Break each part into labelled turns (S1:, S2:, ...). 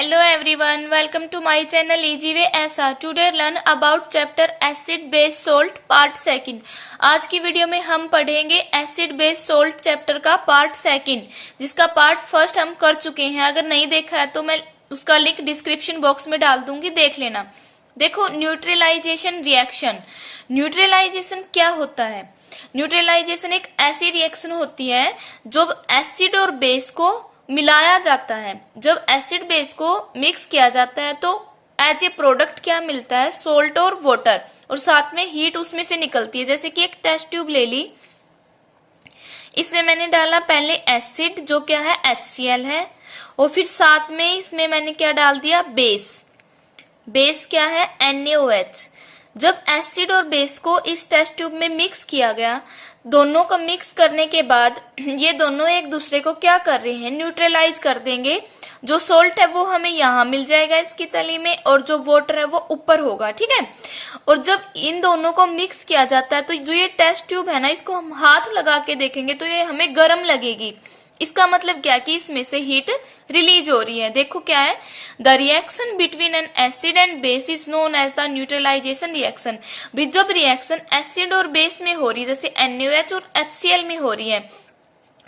S1: Hello everyone, welcome to my channel Easy Way ऐसा। Today learn about chapter acid base salt part second। आज की video में हम पढ़ेंगे एसिड बेस सोल्ट चैप्टर का part second, जिसका पार्ट फर्स्ट हम कर चुके हैं। अगर नहीं देखा है तो मैं उसका लिंक डिस्क्रिप्शन बॉक्स में डाल दूंगी, देख लेना। देखो, न्यूट्रलाइजेशन रिएक्शन। न्यूट्रलाइजेशन क्या होता है? न्यूट्रलाइजेशन एक ऐसी रिएक्शन होती है जब एसिड और बेस को मिलाया जाता है। जब एसिड बेस को मिक्स किया जाता है तो एज ए प्रोडक्ट क्या मिलता है? सोल्ट और वाटर, और साथ में हीट उसमें से निकलती है। जैसे कि एक टेस्ट ट्यूब ले ली, इसमें मैंने डाला पहले एसिड जो क्या है HCl है, और फिर साथ में इसमें मैंने क्या डाल दिया? बेस। बेस क्या है? NaOH। जब एसिड और बेस को इस टेस्ट ट्यूब में मिक्स किया गया, दोनों को मिक्स करने के बाद ये दोनों एक दूसरे को क्या कर रहे हैं? न्यूट्रलाइज कर देंगे। जो सोल्ट है वो हमें यहाँ मिल जाएगा इसकी तली में, और जो वाटर है वो ऊपर होगा, ठीक है। और जब इन दोनों को मिक्स किया जाता है तो जो ये टेस्ट ट्यूब है ना, इसको हम हाथ लगा के देखेंगे तो ये हमें गर्म लगेगी। इसका मतलब क्या कि इसमें से हीट रिलीज हो रही है। देखो क्या है, the reaction between an acid and base is known as the neutralisation reaction. जब रिएक्शन एसिड और बेस में हो रही है, जैसे NaOH और HCl में हो रही है,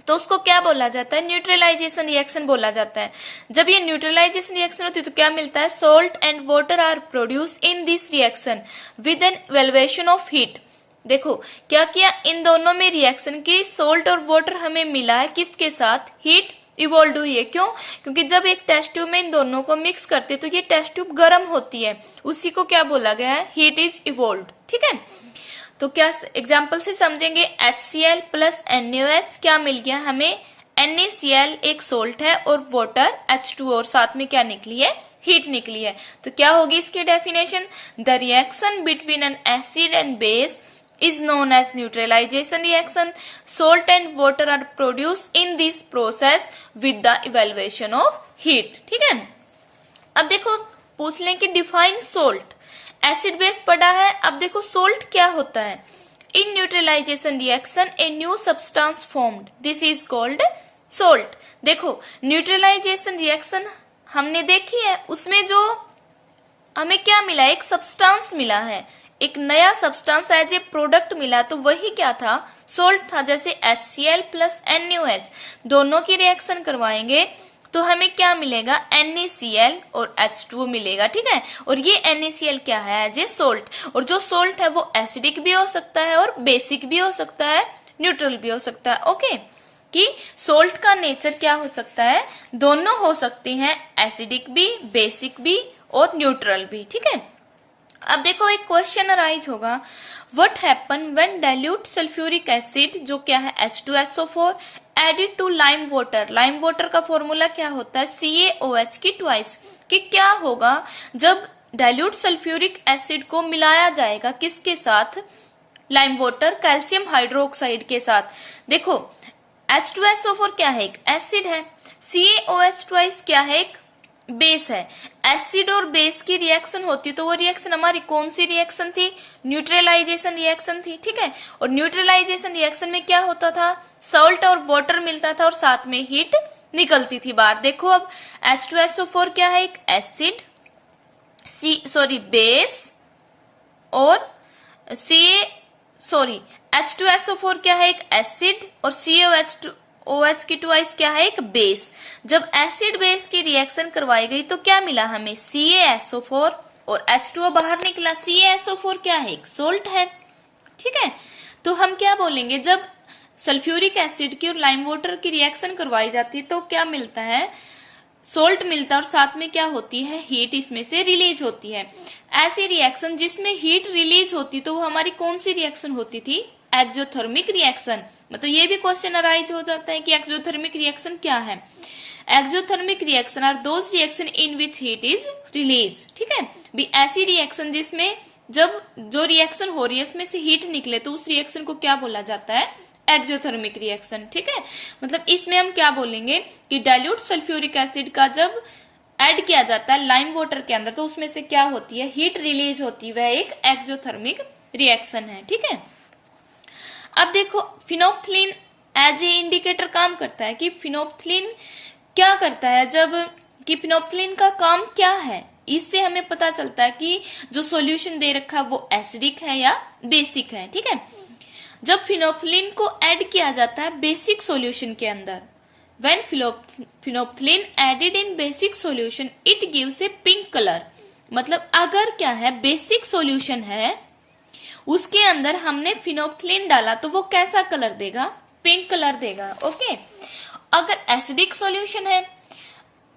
S1: तो उसको क्या बोला जाता है? न्यूट्रलाइजेशन रिएक्शन बोला जाता है। जब ये न्यूट्रलाइजेशन रिएक्शन होती है तो क्या मिलता है? Salt and water are produce in this reaction with an evaluation of heat. देखो क्या किया, इन दोनों में रिएक्शन की सोल्ट और वाटर हमें मिला है, किसके साथ? हीट इवॉल्व हुई है। क्यों? क्योंकि जब एक टेस्ट ट्यूब में इन दोनों को मिक्स करते तो ये टेस्ट ट्यूब गर्म होती है, उसी को क्या बोला गया है? हीट इज इवॉल्व, ठीक है। तो क्या एग्जाम्पल से समझेंगे? HCl प्लस NaOH क्या मिल गया हमें? NaCl एक सोल्ट है और वाटर H2, और साथ में क्या निकली है? हीट निकली है। तो क्या होगी इसकी definition? The reaction between an acid and base is known as neutralization reaction. Salt and water are produced in this process with the evaluation of heat, ठीक है। अब देखो, पूछ लें कि डिफाइन सोल्ट। एसिड बेस पढ़ा है, अब देखो सोल्ट क्या होता है। In neutralization reaction a new substance formed, this is called salt. देखो, न्यूट्रलाइजेशन रिएक्शन हमने देखी है, उसमें जो हमें क्या मिला? एक सब्सटेंस मिला है, एक नया सब्सटेंस एज ए प्रोडक्ट मिला, तो वही क्या था? सोल्ट था। जैसे HCl प्लस NaOH दोनों की रिएक्शन करवाएंगे तो हमें क्या मिलेगा? NaCl और H2O मिलेगा, ठीक है। और ये NaCl क्या है? As a salt. और जो सोल्ट है वो एसिडिक भी हो सकता है और बेसिक भी हो सकता है, न्यूट्रल भी हो सकता है। ओके, कि सोल्ट का नेचर क्या हो सकता है? दोनों हो सकते हैं, एसिडिक भी, बेसिक भी और न्यूट्रल भी, ठीक है। अब देखो, एक क्वेश्चन अराइज होगा, what happen when dilute sulphuric acid जो क्या है H2SO4 added to lime water. Lime water का फॉर्मूला क्या होता है? CaOH की ट्वाइस। कि क्या होगा जब डाइल्यूट सल्फ्यूरिक एसिड को मिलाया जाएगा, किसके साथ? लाइम वाटर, कैल्शियम हाइड्रोक्साइड के साथ। देखो, H2SO4 क्या है? एक एसिड है। CaOH ट्वाइस क्या है? एक बेस है। एसिड और बेस की रिएक्शन होती तो वो रिएक्शन हमारी कौन सी रिएक्शन थी? न्यूट्रलाइजेशन रिएक्शन थी, ठीक है। और न्यूट्रलाइजेशन रिएक्शन में क्या होता था? सॉल्ट और वाटर मिलता था और साथ में हीट निकलती थी बाहर। देखो, अब H2SO4 क्या है? एक एसिड, बेस, और H2SO4 क्या है? एक एसिड, और CaOH की ट्वाइस क्या है? एक बेस। जब एसिड बेस की रिएक्शन करवाई गई तो क्या मिला हमें? CaSO4 और H2O बाहर निकला। CaSO4 क्या है? एक सोल्ट है, ठीक है। तो हम क्या बोलेंगे, जब सल्फ्यूरिक एसिड की और लाइम वाटर की रिएक्शन करवाई जाती है तो क्या मिलता है? सोल्ट मिलता है, और साथ में क्या होती है? हीट इसमें से रिलीज होती है। ऐसी रिएक्शन जिसमें हीट रिलीज होती तो वो हमारी कौन सी रिएक्शन होती थी? Exothermic reaction. मतलब ये भी क्वेश्चन अराइज हो जाता है कि एक्सोथर्मिक रिएक्शन क्या है। Exothermic reactions are those reactions in which heat is release, ठीक है। भी ऐसी रिएक्शन जिसमें जब जो रिएक्शन हो रही है उसमें से हीट निकले तो उस रिएक्शन को क्या बोला जाता है? एक्सोथर्मिक रिएक्शन, ठीक है। मतलब इसमें हम क्या बोलेंगे कि डाइल्यूट सल्फ्यूरिक एसिड का जब ऐड किया जाता है लाइम वाटर के अंदर तो उसमें से क्या होती है? हीट रिलीज होती है, वह एक एक्सोथर्मिक रिएक्शन है, ठीक है। अब देखो, फिनोप्थलीन एज ए इंडिकेटर काम करता है कि फिनोप्थलीन क्या करता है, जब कि फिनोप्थिलीन का काम क्या है। इससे हमें पता चलता है कि जो सॉल्यूशन दे रखा है वो एसिडिक है या बेसिक है। ठीक है, जब फिनोप्थिलीन को ऐड किया जाता है बेसिक सॉल्यूशन के अंदर, when phenolphthalein added in basic solution it gives a pink colour. मतलब अगर क्या है, बेसिक सॉल्यूशन है, उसके अंदर हमने फिनोप्थिलीन डाला तो वो कैसा कलर देगा, पिंक कलर देगा। ओके, अगर एसिडिक सॉल्यूशन है,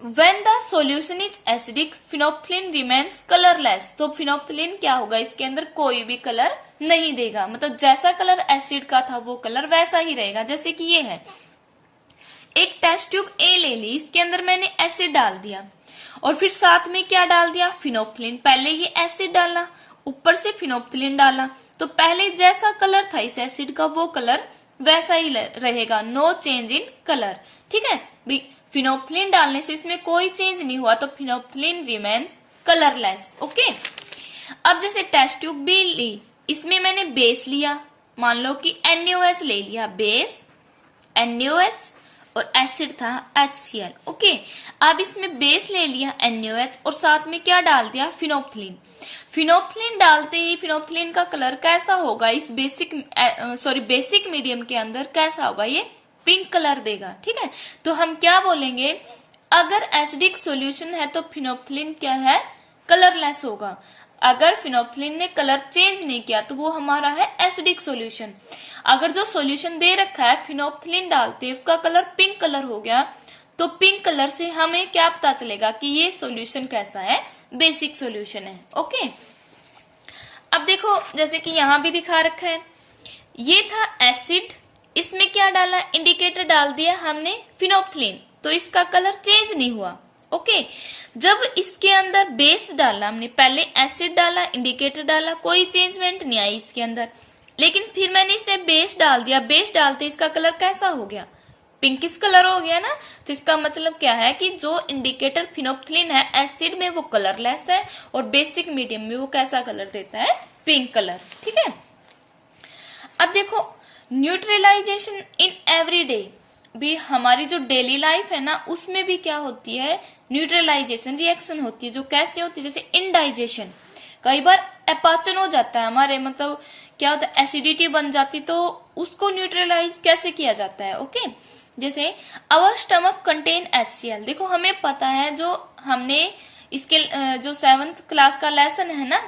S1: when the solution is acidic phenolphthalein remains colorless, तो फिनोप्थिलीन क्या होगा, इसके अंदर कोई भी कलर नहीं देगा। मतलब जैसा कलर एसिड का था वो कलर वैसा ही रहेगा। जैसे कि ये है, एक टेस्ट ट्यूब ए ले ली, इसके अंदर मैंने एसिड डाल दिया और फिर साथ में क्या डाल दिया, फिनोप्थिलीन। पहले ये एसिड डाला, ऊपर से फिनोप्थिलीन डाला, तो पहले जैसा कलर था इस एसिड का वो कलर वैसा ही रहेगा, नो चेंज इन कलर। ठीक है, फिनोप्थिलीन डालने से इसमें कोई चेंज नहीं हुआ, तो फिनोप्थिलीन रिमेन्स कलरलेस। ओके, अब जैसे टेस्ट ट्यूब बी ली, इसमें मैंने बेस लिया, मान लो कि NaOH ले लिया, बेस NaOH और एसिड था HCl। ओके, अब इसमें बेस ले लिया NaOH और साथ में क्या डाल दिया, फिनोप्थिलीन। फिनोप्थिलीन डालते ही फिनोप्थिलीन का कलर कैसा होगा, इस बेसिक मीडियम के अंदर कैसा होगा, ये पिंक कलर देगा। ठीक है, तो हम क्या बोलेंगे, अगर एसिडिक सॉल्यूशन है तो फिनोप्थिलीन क्या है, कलरलेस होगा। अगर फिनोप्थिलीन ने कलर चेंज नहीं किया तो वो हमारा है एसिडिक सॉल्यूशन। अगर जो सॉल्यूशन दे रखा है फिनोप्थिलीन डालते उसका कलर पिंक कलर हो गया, तो पिंक कलर से हमें क्या पता चलेगा कि ये सॉल्यूशन कैसा है, बेसिक सॉल्यूशन है। ओके, अब देखो जैसे कि यहां भी दिखा रखा है, ये था एसिड, इसमें क्या डाला, इंडिकेटर डाल दिया हमने फिनोप्थिलीन, तो इसका कलर चेंज नहीं हुआ। ओके, जब इसके अंदर बेस डाला हमने, पहले एसिड डाला, इंडिकेटर डाला, कोई चेंजमेंट नहीं आई इसके अंदर, लेकिन फिर मैंने इसमें बेस डाल दिया, बेस डालते इसका कलर कैसा हो गया, पिंकिश कलर हो गया ना। तो इसका मतलब क्या है कि जो इंडिकेटर फिनोप्थिलीन है एसिड में वो कलरलेस है और बेसिक मीडियम में वो कैसा कलर देता है, पिंक कलर। ठीक है, अब देखो न्यूट्रलाइजेशन इन एवरीडे, भी हमारी जो डेली लाइफ है ना उसमें भी क्या होती है, न्यूट्रलाइजेशन रिएक्शन होती है। जो कैसे होती है, जैसे इनडाइजेशन, कई बार अपाचन हो जाता है हमारे, मतलब क्या होता है, एसिडिटी बन जाती, तो उसको न्यूट्रलाइज कैसे किया जाता है। ओके, जैसे आवर स्टमक कंटेन HCl, देखो हमें पता है, जो हमने इसके जो 7th क्लास का लेसन है ना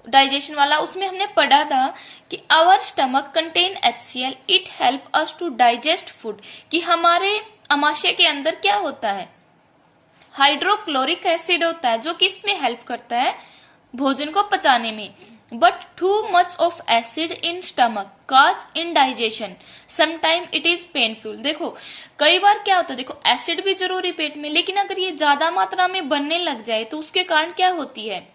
S1: डाइजेशन वाला, उसमें हमने पढ़ा था कि our stomach contain HCl, it help us to digest food, कि हमारे आमाशय के अंदर क्या होता है, हाइड्रोक्लोरिक एसिड होता है, जो किसमें हेल्प करता है, भोजन को पचाने में। But too much of acid in stomach cause indigestion, sometime it is painful. देखो कई बार क्या होता है, देखो एसिड भी जरूरी पेट में, लेकिन अगर ये ज्यादा मात्रा में बनने लग जाए तो उसके कारण क्या होती है,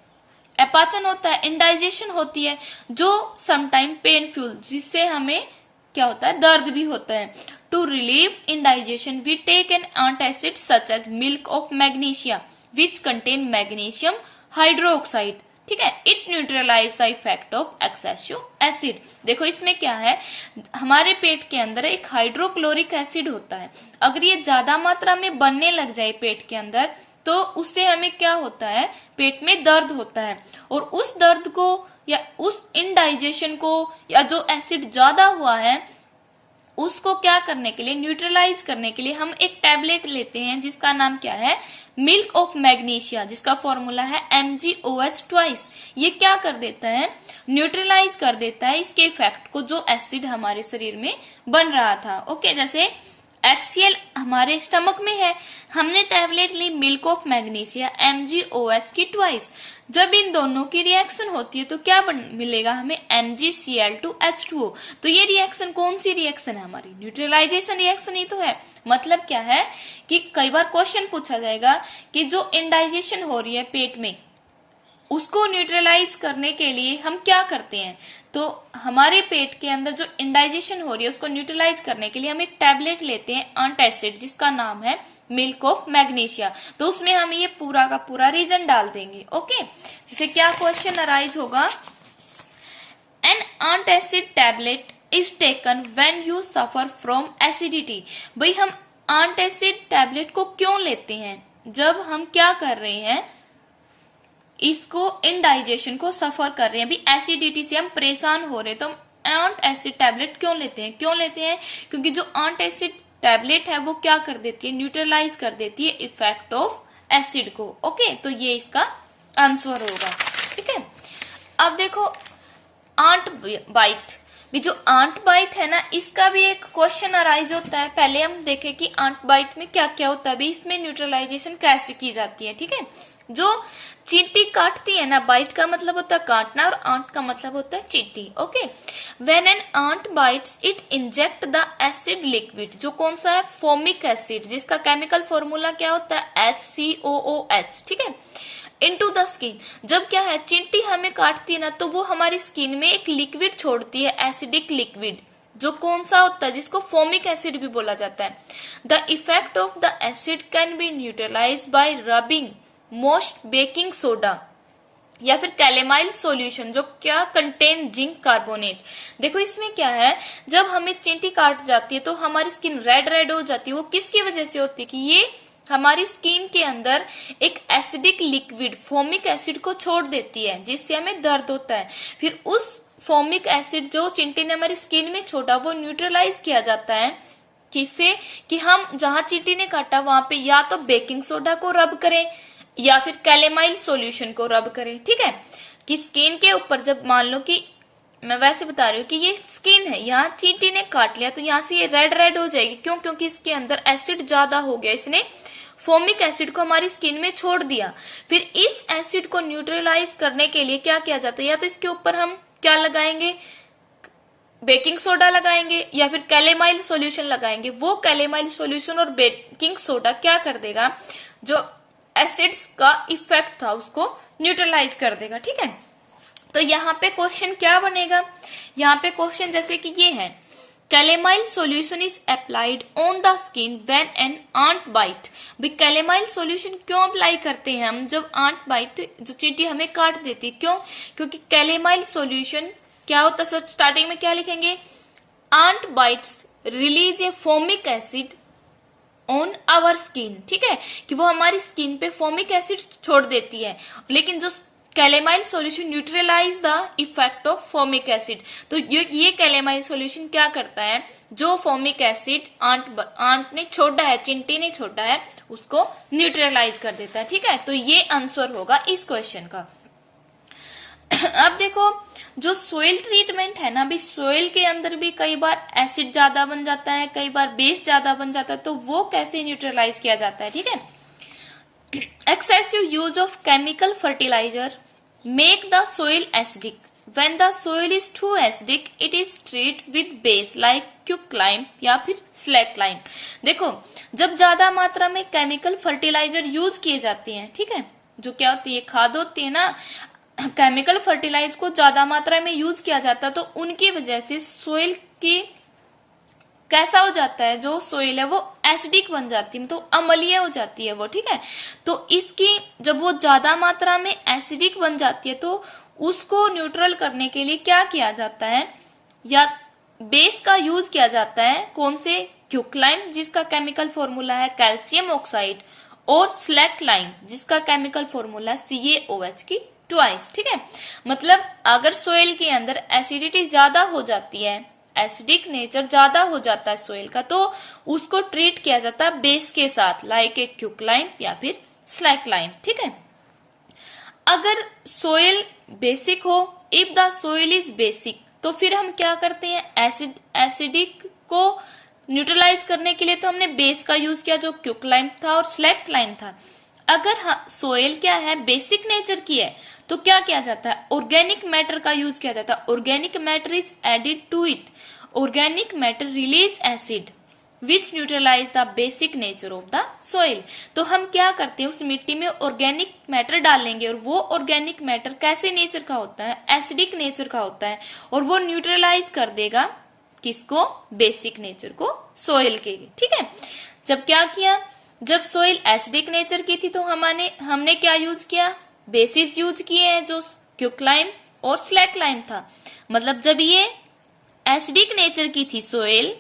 S1: अपाचन होता है, इंडाइजेशन होती है, जो समटाइम पेनफुल, जिससे हमें क्या होता है, दर्द भी होता है। To relieve indigestion we take an antacid such as milk of magnesia which contain magnesium hydroxide. ठीक है, it neutralise the effect of excessive acid. देखो इसमें क्या है, हमारे पेट के अंदर एक हाइड्रोक्लोरिक एसिड होता है, अगर ये ज्यादा मात्रा में बनने लग जाए पेट के अंदर तो उससे हमें क्या होता है, पेट में दर्द होता है, और उस दर्द को या उस इनडाइजेशन को या जो एसिड ज्यादा हुआ है उसको क्या करने के लिए, न्यूट्रलाइज करने के लिए हम एक टैबलेट लेते हैं जिसका नाम क्या है, मिल्क ऑफ मैग्नीशिया, जिसका फॉर्मूला है MgOH ट्वाइस। ये क्या कर देता है, न्यूट्रलाइज कर देता है इसके इफेक्ट को, जो एसिड हमारे शरीर में बन रहा था। ओके, जैसे HCl हमारे स्टमक में है, हमने टैबलेट ली मिल्क ऑफ मैग्नीशिया MgOH की ट्वाइस, जब इन दोनों की रिएक्शन होती है तो क्या मिलेगा हमें, MgCl2H2O। तो ये रिएक्शन कौन सी रिएक्शन है हमारी, न्यूट्रलाइजेशन रिएक्शन ही तो है। मतलब क्या है कि कई बार क्वेश्चन पूछा जाएगा कि जो इनडाइजेशन हो रही है पेट में उसको न्यूट्रलाइज करने के लिए हम क्या करते हैं, तो हमारे पेट के अंदर जो इंडाइजेशन हो रही है उसको न्यूट्रलाइज करने के लिए हम एक टैबलेट लेते हैं एंटासिड, जिसका नाम है मिल्क ऑफ मैग्नीशिया। तो उसमें हम ये पूरा का पूरा रीजन डाल देंगे। ओके, जैसे क्या क्वेश्चन अराइज होगा, an antacid tablet is taken when you suffer from acidity. भाई हम एंटासिड टैबलेट को क्यों लेते हैं, जब हम क्या कर रहे हैं, इसको इंडाइजेशन को सफर कर रहे हैं, अभी एसिडिटी से हम परेशान हो रहे हैं, तो हम आंट एसिड टैबलेट क्यों लेते हैं? क्यों लेते हैं? क्योंकि जो आंट एसिड टैबलेट है वो क्या कर देती है, न्यूट्रलाइज कर देती है इफेक्ट ऑफ एसिड को। ओके, तो ये इसका आंसर होगा। ठीक है, अब देखो आंट बाइट, भी जो आंट बाइट है ना, इसका भी एक क्वेश्चन अराइज होता है। पहले हम देखें कि आंट बाइट में क्या क्या होता है, भी इसमें न्यूट्रलाइजेशन कैसे की जाती है। ठीक है, जो चींटी काटती है ना, बाइट का मतलब होता है काटना और आंट का मतलब होता है चींटी। Okay, when an ant bites it inject the acid liquid, जो कौन सा है, फोमिक एसिड, जिसका केमिकल फॉर्मूला क्या होता है, HCOOH। ठीक है, इनटू द स्किन, जब क्या है चींटी हमें काटती है ना, तो वो हमारी स्किन में एक लिक्विड छोड़ती है, एसिडिक लिक्विड, जो कौन सा होता है, जिसको फोमिक एसिड भी बोला जाता है। The effect of the acid can be neutralise by rubbing most baking soda या फिर कैलेमाइल सॉल्यूशन, जो क्या कंटेन जिंक कार्बोनेट। देखो इसमें क्या है, जब हमें चींटी काट जाती है तो हमारी स्किन रेड रेड हो जाती है। वो किसकी वजह से होती है कि ये हमारी स्किन के अंदर एक एसिडिक लिक्विड फोमिक एसिड को छोड़ देती है, जिससे हमें दर्द होता है। फिर उस फोमिक एसिड जो चींटी ने हमारी स्किन में छोड़ा, वो न्यूट्रलाइज किया जाता है किससे, कि हम जहां चींटी ने काटा वहां पे या तो बेकिंग सोडा को रब करें या फिर कैलेमाइल सॉल्यूशन को रब करें। ठीक है, कि स्किन के ऊपर जब मान लो कि मैं वैसे बता रही हूँ कि ये स्किन है, यहाँ चींटी ने काट लिया तो यहाँ से ये रेड रेड हो जाएगी। क्यों? क्योंकि इसके अंदर एसिड ज्यादा हो गया, इसने फोमिक एसिड को हमारी स्किन में छोड़ दिया। फिर इस एसिड को न्यूट्रलाइज करने के लिए क्या किया जाता है, या तो इसके ऊपर हम क्या लगाएंगे, बेकिंग सोडा लगाएंगे या फिर कैलेमाइल सॉल्यूशन लगाएंगे। वो कैलेमाइल सॉल्यूशन और बेकिंग सोडा क्या कर देगा, जो एसिड्स का इफेक्ट था उसको न्यूट्रलाइज कर देगा। ठीक है, तो यहाँ पे क्वेश्चन क्या बनेगा, यहाँ पे क्वेश्चन जैसे कि ये है, calamine solution is applied on the skin when an ant bite. भी कैलेमाइल सॉल्यूशन क्यों अप्लाई करते हैं हम, जब आंट बाइट, जो चींटी हमें काट देती, क्यों? क्योंकि कैलेमाइल सॉल्यूशन क्या होता है, स्टार्टिंग में क्या लिखेंगे, ant bites release a formic acid on our skin. ठीक है, कि वो हमारी स्किन पे फोमिक एसिड छोड़ देती है, लेकिन जो calamine solution neutralize the effect of formic acid. तो ये कैलेमाइल सॉल्यूशन क्या करता है, जो फोमिक एसिड आंट ने छोड़ा है, चिंटी ने छोड़ा है, उसको न्यूट्रलाइज कर देता है। ठीक है, तो ये आंसर होगा इस क्वेश्चन का। अब देखो जो सोइल ट्रीटमेंट है ना, भी सोइल के अंदर भी कई बार एसिड ज्यादा बन जाता है, कई बार बेस ज्यादा बन जाता है, तो वो कैसे न्यूट्रलाइज किया जाता है। ठीक है, excessive use of chemical fertiliser make the soil acidic. When the soil is too acidic it is treat with base like quicklime या फिर स्लैकलाइम। देखो जब ज्यादा मात्रा में केमिकल फर्टिलाइजर यूज किए जाते हैं, ठीक है, जो क्या होती है, खाद होती है ना, केमिकल फर्टिलाइज को ज्यादा मात्रा में यूज किया जाता है, तो उनकी वजह से सोइल की कैसा हो जाता है, जो सोइल है वो एसिडिक बन जाती है, तो अम्लीय हो जाती है वो। ठीक है, तो इसकी जब वो ज्यादा मात्रा में एसिडिक बन जाती है, तो उसको न्यूट्रल करने के लिए क्या किया जाता है, या बेस का यूज किया जाता है, कौन से, क्विकलाइम, जिसका केमिकल फॉर्मूला है कैल्शियम ऑक्साइड, और स्लैकलाइम, जिसका केमिकल फॉर्मूला है CaOH की ट्वाइस। ठीक है, मतलब अगर सोइल के अंदर एसिडिटी ज्यादा हो जाती है, एसिडिक नेचर ज्यादा हो जाता है सोइल का, तो उसको ट्रीट किया जाता है बेस के साथ, लाइक ए क्विकलाइम या फिर स्लैकलाइम। ठीक है, अगर सोइल बेसिक हो, if the soil is basic, तो फिर हम क्या करते हैं, एसिडिक को न्यूट्रलाइज करने के लिए तो हमने बेस का यूज किया, जो क्विकलाइम था और स्लैकलाइम था। अगर सोइल क्या है, बेसिक नेचर की है, तो क्या किया जाता है, ऑर्गेनिक मैटर का यूज किया जाता है। Organic matter is added to it, organic matter release acid which neutralise the basic nature of the soil. तो हम क्या करते हैं, उस मिट्टी में ऑर्गेनिक मैटर डालेंगे, और वो ऑर्गेनिक मैटर कैसे नेचर का होता है, एसिडिक नेचर का होता है, और वो न्यूट्रलाइज कर देगा किसको, बेसिक नेचर को, सोइल के। ठीक है, जब क्या किया, जब सोइल एसिडिक नेचर की थी तो हमने क्या यूज किया, बेसिस यूज किए हैं, जो क्विकलाइम और स्लैकलाइम था। मतलब जब ये एसिडिक नेचर की थी सोइल,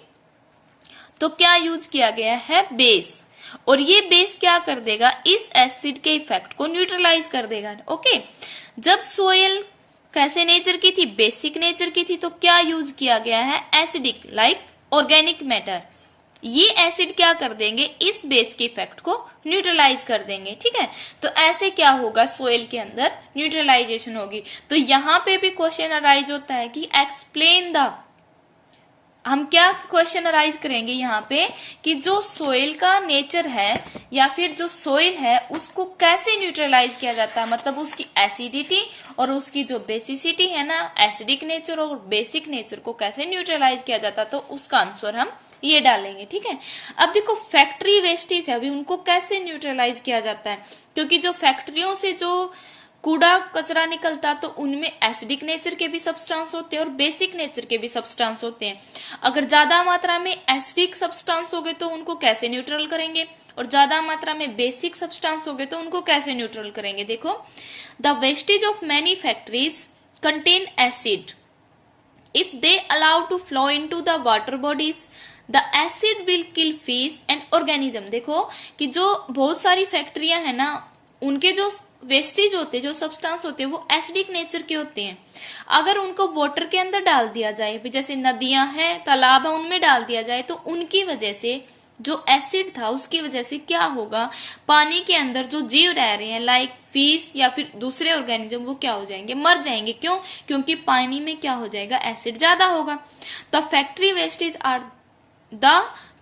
S1: तो क्या यूज किया गया है, बेस। और ये बेस क्या कर देगा, इस एसिड के इफेक्ट को न्यूट्रलाइज कर देगा। ओके, जब सोयल कैसे नेचर की थी, बेसिक नेचर की थी, तो क्या यूज किया गया है, एसिडिक, लाइक ऑर्गेनिक मैटर। ये एसिड क्या कर देंगे, इस बेस के इफेक्ट को न्यूट्रलाइज कर देंगे। ठीक है, तो ऐसे क्या होगा, सोयल के अंदर न्यूट्रलाइजेशन होगी। तो यहां पे भी क्वेश्चन अराइज होता है कि एक्सप्लेन द, हम क्या क्वेश्चन अराइज करेंगे यहाँ पे कि जो सोइल का नेचर है या फिर जो सोइल है उसको कैसे न्यूट्रलाइज किया जाता है, मतलब उसकी एसिडिटी और उसकी जो बेसिसिटी है ना, एसिडिक नेचर और बेसिक नेचर को कैसे न्यूट्रलाइज किया जाता है, तो उसका आंसर हम ये डालेंगे। ठीक है, अब देखो फैक्ट्री वेस्टेज है, अभी उनको कैसे न्यूट्रलाइज किया जाता है, क्योंकि जो फैक्ट्रियों से जो कूड़ा कचरा निकलता तो उनमें एसिडिक नेचर के भी सब्सटेंस होते हैं और बेसिक नेचर के भी सब्सटेंस होते हैं। अगर ज्यादा मात्रा में एसिडिक सब्सटेंस हो गए तो उनको कैसे न्यूट्रल करेंगे, और ज्यादा मात्रा में बेसिक सब्सटेंस हो गए तो उनको कैसे न्यूट्रल करेंगे। देखो, the wastage of many factories contain acid, if they allow to flow into the water bodies the acid will kill fish and organism. देखो कि जो बहुत सारी फैक्ट्रियां है ना, उनके जो वेस्टेज होते हैं, जो सब्सटेंस होते हैं, वो एसिडिक नेचर के होते हैं। अगर उनको वाटर के अंदर डाल दिया जाए, जैसे नदियां हैं, तालाब है, उनमें डाल दिया जाए, तो उनकी वजह से जो एसिड था उसकी वजह से क्या होगा, पानी के अंदर जो जीव रह रहे हैं लाइक फिश या फिर दूसरे ऑर्गेनिज्म, वो क्या हो जाएंगे, मर जाएंगे। क्यों, क्योंकि पानी में क्या हो जाएगा, एसिड ज्यादा होगा। The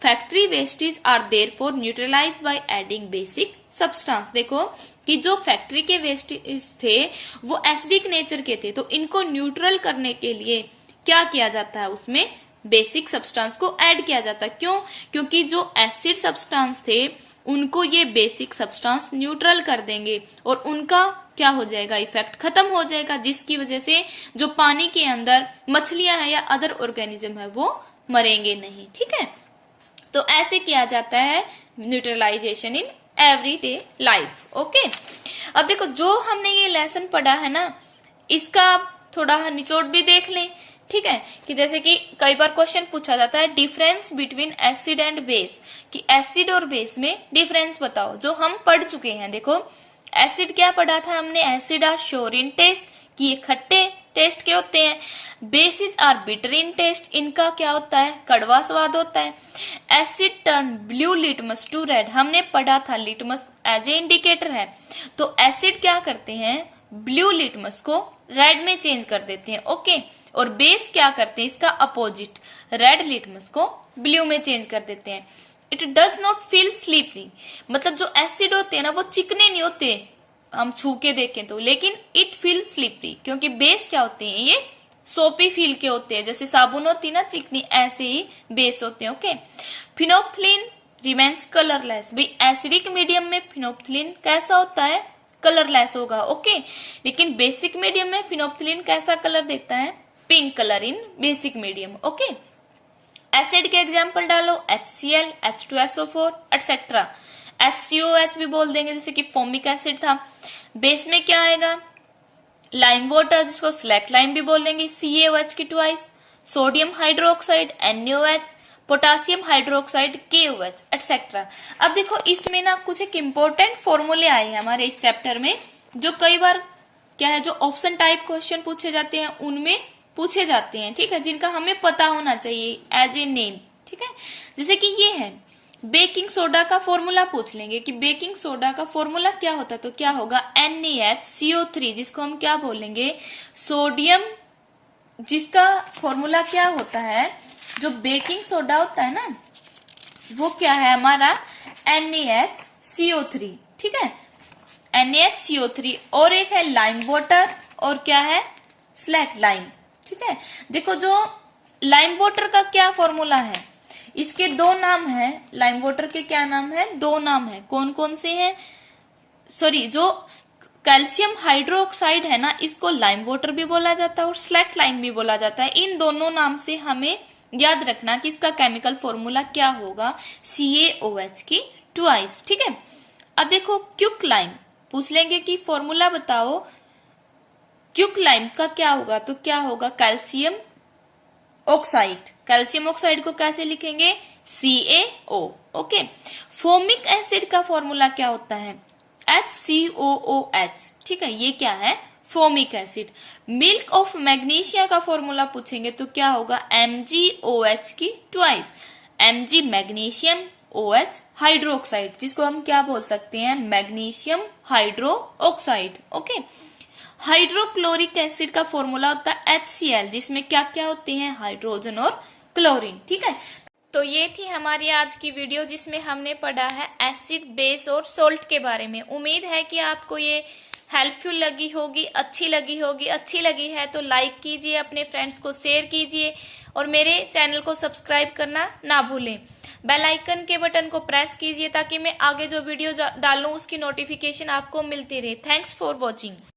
S1: factory wastage are therefore neutralised by adding basic substance. देखो कि जो फैक्ट्री के वेस्टेज थे वो एसिडिक नेचर के थे, तो इनको न्यूट्रल करने के लिए क्या किया जाता है, उसमें बेसिक सब्सटेंस को ऐड किया जाता है। क्यों, क्योंकि जो एसिड सब्सटेंस थे उनको ये बेसिक सब्सटेंस न्यूट्रल कर देंगे और उनका क्या हो जाएगा, इफेक्ट खत्म हो जाएगा, जिसकी वजह से जो पानी के अंदर मछलियां हैं या अदर ऑर्गेनिज्म है वो मरेंगे नहीं। ठीक है, तो ऐसे किया जाता है neutralisation in everyday life. Okay, अब देखो जो हमने ये लेसन पढ़ा है ना, इसका थोड़ा निचोड़ भी देख लें। ठीक है, कि जैसे कि कई बार क्वेश्चन पूछा जाता है difference between acid and base, कि एसिड और बेस में डिफरेंस बताओ, जो हम पढ़ चुके हैं। देखो एसिड क्या पढ़ा था हमने, acid are sour in taste, कि ये खट्टे टेस्ट के होते हैं। Bases are bitter in taste, इनका क्या होता है, कड़वा स्वाद होता है। Acid turn blue litmus to red, हमने पढ़ा था लिटमस एज ए इंडिकेटर है, तो एसिड क्या करते हैं, ब्लू लिटमस को रेड में चेंज कर देते हैं। ओके, और बेस क्या करते हैं, इसका अपोजिट, रेड लिटमस को ब्लू में चेंज कर देते हैं। It does not feel sleepy, मतलब जो एसिड होते हैं ना वो चिकने नहीं होते हम छू के देखें तो, लेकिन इट फील स्लीपी, क्योंकि बेस क्या होते हैं, ये सोपी फील के होते हैं, जैसे साबुन होती है ना चिकनी, ऐसे ही बेस होते हैं। ओके, फिनोप्थिलीन रिमेन्स कलरलेस, भाई एसिडिक मीडियम में फिनोप्थिलीन कैसा होता है, कलरलेस होगा। ओके, लेकिन बेसिक मीडियम में फिनोप्थिलीन कैसा कलर देता है, पिंक कलर इन बेसिक मीडियम। ओके, एसिड के एग्जाम्पल डालो, HCl, H2SO4 एटसेट्रा। HCOH भी बोल देंगे, जैसे कि फोमिक एसिड था। बेस में क्या आएगा, लाइम वाटर, जिसको स्लैक लाइम भी बोल देंगे, CaOH की twice, sodium hydroxide NaOH, potassium hydroxide KOH etcetera. अब देखो इसमें ना कुछ एक इम्पोर्टेंट फॉर्मूले आए हैं हमारे इस चैप्टर में, जो कई बार क्या है, जो ऑप्शन टाइप क्वेश्चन पूछे जाते हैं उनमें पूछे जाते हैं। ठीक है, जिनका हमें पता होना चाहिए एज ए नेम। ठीक है, जैसे कि ये है बेकिंग सोडा का फॉर्मूला पूछ लेंगे कि बेकिंग सोडा का फॉर्मूला क्या होता है, तो क्या होगा NaHCO3, जिसको हम क्या बोलेंगे, सोडियम, जिसका फॉर्मूला क्या होता है, जो बेकिंग सोडा होता है ना वो क्या है हमारा NaHCO3। ठीक है, NaHCO3, और एक है लाइम वाटर, और क्या है स्लैक लाइम। ठीक है, देखो जो लाइम वाटर का क्या फॉर्मूला है, इसके दो नाम हैं, लाइम वाटर के क्या नाम है, दो नाम है, कौन कौन से हैं, सॉरी, जो कैल्शियम हाइड्रोक्साइड है ना, इसको लाइम वाटर भी बोला जाता है और स्लैक लाइम भी बोला जाता है। इन दोनों नाम से हमें याद रखना कि इसका केमिकल फॉर्मूला क्या होगा, CaOH की ट्वाइस। ठीक है, अब देखो क्विक लाइम पूछ लेंगे कि फॉर्मूला बताओ क्विक लाइम का क्या होगा, तो क्या होगा कैल्शियम ऑक्साइड। कैल्शियम ऑक्साइड को कैसे लिखेंगे, CaO। ओके, फोमिक एसिड का फॉर्मूला क्या होता है? HCOOH। ठीक है, ये क्या है? Formic acid. Milk of magnesia का फॉर्मूला पूछेंगे तो क्या होगा? MgOH की twice. Mg magnesium, OH hydroxide, जिसको हम क्या बोल सकते हैं? Magnesium hydro oxide. Okay, hydrochloric acid का फॉर्मूला होता है HCl, जिसमें क्या क्या होते हैं? हाइड्रोजन और क्लोरीन। ठीक है, तो ये थी हमारी आज की वीडियो जिसमें हमने पढ़ा है एसिड, बेस और सोल्ट के बारे में। उम्मीद है कि आपको ये हेल्पफुल लगी होगी, अच्छी लगी होगी। अच्छी लगी है तो लाइक कीजिए, अपने फ्रेंड्स को शेयर कीजिए और मेरे चैनल को सब्सक्राइब करना ना भूलें। बेल आइकन के बटन को प्रेस कीजिए ताकि मैं आगे जो वीडियो डालूं उसकी नोटिफिकेशन आपको मिलती रहे। Thanks for watching.